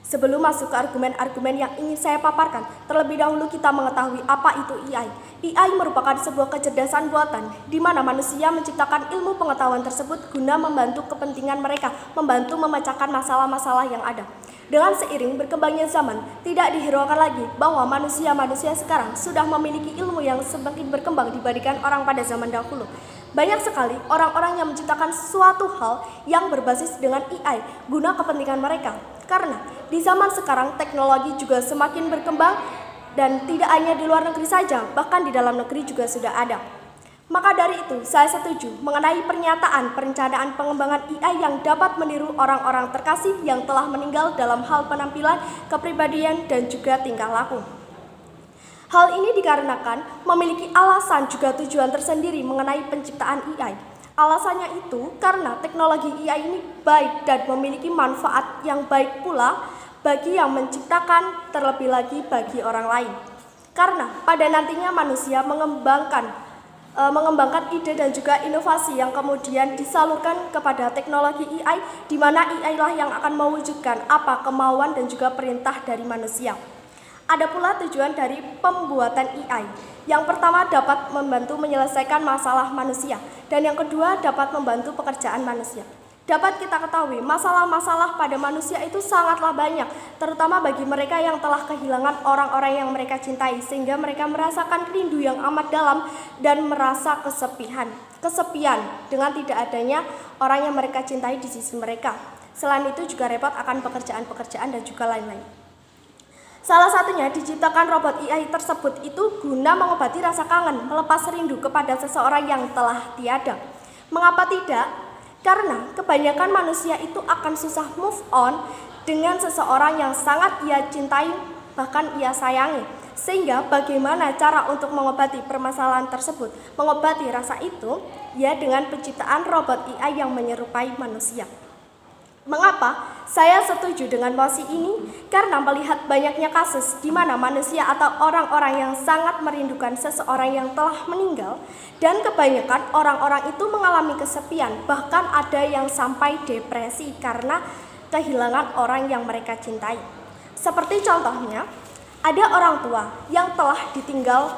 Sebelum masuk ke argumen-argumen yang ingin saya paparkan, terlebih dahulu kita mengetahui apa itu AI. AI merupakan sebuah kecerdasan buatan, di mana manusia menciptakan ilmu pengetahuan tersebut guna membantu kepentingan mereka, membantu memecahkan masalah-masalah yang ada. Dengan seiring berkembangnya zaman, tidak dihiraukan lagi bahwa manusia-manusia sekarang sudah memiliki ilmu yang semakin berkembang dibandingkan orang pada zaman dahulu. Banyak sekali orang-orang yang menciptakan suatu hal yang berbasis dengan AI guna kepentingan mereka. Karena di zaman sekarang teknologi juga semakin berkembang dan tidak hanya di luar negeri saja, bahkan di dalam negeri juga sudah ada. Maka dari itu, saya setuju mengenai pernyataan perencanaan pengembangan AI yang dapat meniru orang-orang terkasih yang telah meninggal dalam hal penampilan, kepribadian, dan juga tingkah laku. Hal ini dikarenakan memiliki alasan juga tujuan tersendiri mengenai penciptaan AI. Alasannya itu karena teknologi AI ini baik dan memiliki manfaat yang baik pula bagi yang menciptakan, terlebih lagi bagi orang lain. Karena pada nantinya manusia mengembangkan ide dan juga inovasi yang kemudian disalurkan kepada teknologi AI, di mana AI lah yang akan mewujudkan apa kemauan dan juga perintah dari manusia. Ada pula tujuan dari pembuatan AI. Yang pertama dapat membantu menyelesaikan masalah manusia, dan yang kedua dapat membantu pekerjaan manusia. Dapat kita ketahui, masalah-masalah pada manusia itu sangatlah banyak, terutama bagi mereka yang telah kehilangan orang-orang yang mereka cintai, sehingga mereka merasakan rindu yang amat dalam dan merasa kesepian dengan tidak adanya orang yang mereka cintai di sisi mereka. Selain itu juga repot akan pekerjaan-pekerjaan dan juga lain-lain. Salah satunya diciptakan robot AI tersebut itu guna mengobati rasa kangen, melepas rindu kepada seseorang yang telah tiada. Mengapa tidak? Karena kebanyakan manusia itu akan susah move on dengan seseorang yang sangat ia cintai, bahkan ia sayangi. Sehingga bagaimana cara untuk mengobati permasalahan tersebut, mengobati rasa itu, ya dengan penciptaan robot AI yang menyerupai manusia. Mengapa saya setuju dengan mosi ini? Karena melihat banyaknya kasus di mana manusia atau orang-orang yang sangat merindukan seseorang yang telah meninggal, dan kebanyakan orang-orang itu mengalami kesepian, bahkan ada yang sampai depresi karena kehilangan orang yang mereka cintai. Seperti contohnya, ada orang tua yang telah ditinggal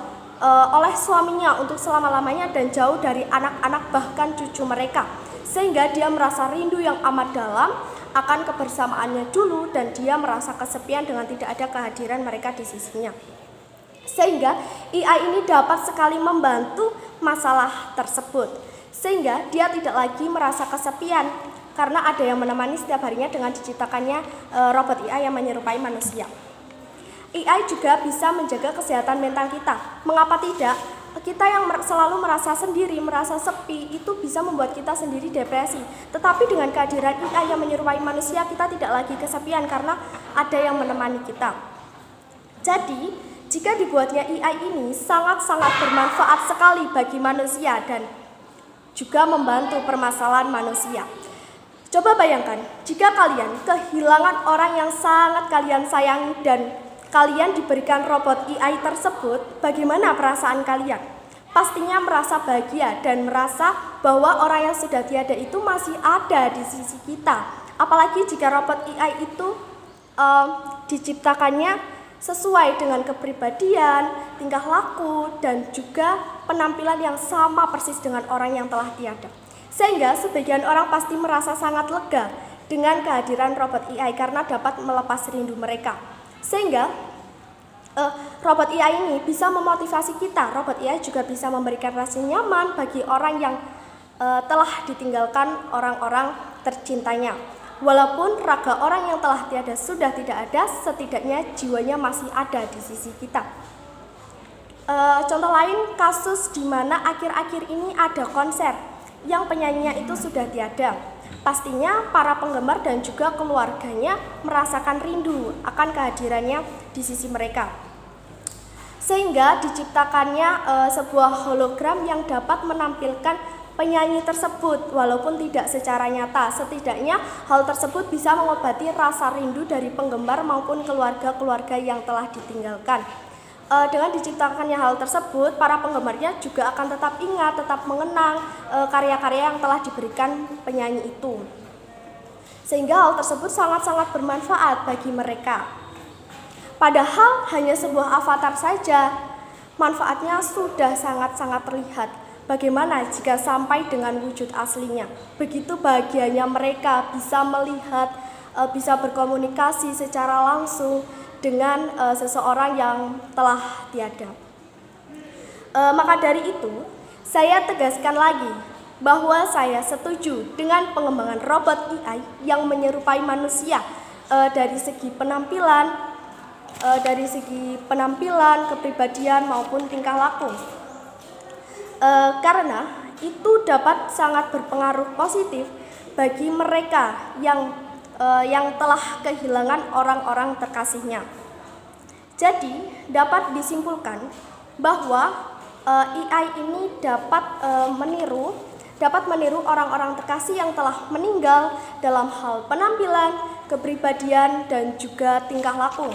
oleh suaminya untuk selama-lamanya dan jauh dari anak-anak bahkan cucu mereka, sehingga dia merasa rindu yang amat dalam akan kebersamaannya dulu dan dia merasa kesepian dengan tidak ada kehadiran mereka di sisinya. Sehingga AI ini dapat sekali membantu masalah tersebut, sehingga dia tidak lagi merasa kesepian karena ada yang menemani setiap harinya dengan diciptakannya robot AI yang menyerupai manusia. AI juga bisa menjaga kesehatan mental kita. Mengapa tidak? Kita yang selalu merasa sendiri, merasa sepi, itu bisa membuat kita sendiri depresi. Tetapi dengan kehadiran AI yang menyerupai manusia, kita tidak lagi kesepian karena ada yang menemani kita. Jadi, jika dibuatnya AI ini sangat-sangat bermanfaat sekali bagi manusia dan juga membantu permasalahan manusia. Coba bayangkan, jika kalian kehilangan orang yang sangat kalian sayangi dan kalian diberikan robot AI tersebut, bagaimana perasaan kalian? Pastinya merasa bahagia dan merasa bahwa orang yang sudah tiada itu masih ada di sisi kita. Apalagi jika robot AI itu diciptakannya sesuai dengan kepribadian, tingkah laku, dan juga penampilan yang sama persis dengan orang yang telah tiada. Sehingga sebagian orang pasti merasa sangat lega dengan kehadiran robot AI karena dapat melepas rindu mereka. Sehingga robot AI ini bisa memotivasi kita. Robot AI juga bisa memberikan rasa nyaman bagi orang yang telah ditinggalkan orang-orang tercintanya. Walaupun raga orang yang telah tiada sudah tidak ada, setidaknya jiwanya masih ada di sisi kita. Contoh lain, kasus di mana akhir-akhir ini ada konser yang penyanyinya itu sudah tiada. Pastinya para penggemar dan juga keluarganya merasakan rindu akan kehadirannya di sisi mereka. Sehingga diciptakannya sebuah hologram yang dapat menampilkan penyanyi tersebut walaupun tidak secara nyata. Setidaknya hal tersebut bisa mengobati rasa rindu dari penggemar maupun keluarga-keluarga yang telah ditinggalkan. Dengan diciptakannya hal tersebut, para penggemarnya juga akan tetap ingat, tetap mengenang karya-karya yang telah diberikan penyanyi itu. sehingga hal tersebut sangat-sangat bermanfaat bagi mereka. Padahal hanya sebuah avatar saja, manfaatnya sudah sangat-sangat terlihat. Bagaimana jika sampai dengan wujud aslinya? Begitu bahagianya mereka bisa melihat, bisa berkomunikasi secara langsung dengan seseorang yang telah tiada. Maka dari itu, saya tegaskan lagi bahwa saya setuju dengan pengembangan robot AI yang menyerupai manusia dari segi penampilan, kepribadian maupun tingkah laku. Karena itu dapat sangat berpengaruh positif bagi mereka yang telah kehilangan orang-orang terkasihnya. Jadi dapat disimpulkan bahwa AI ini dapat meniru orang-orang terkasih yang telah meninggal dalam hal penampilan, kepribadian, dan juga tingkah laku.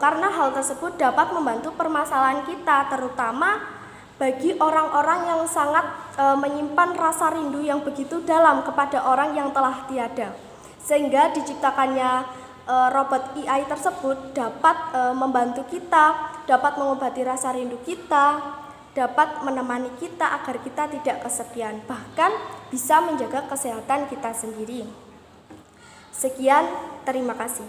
Karena hal tersebut dapat membantu permasalahan kita, terutama bagi orang-orang yang sangat menyimpan rasa rindu yang begitu dalam kepada orang yang telah tiada, sehingga diciptakannya robot AI tersebut dapat membantu kita, dapat mengobati rasa rindu kita, dapat menemani kita agar kita tidak kesepian, bahkan bisa menjaga kesehatan kita sendiri. Sekian, terima kasih.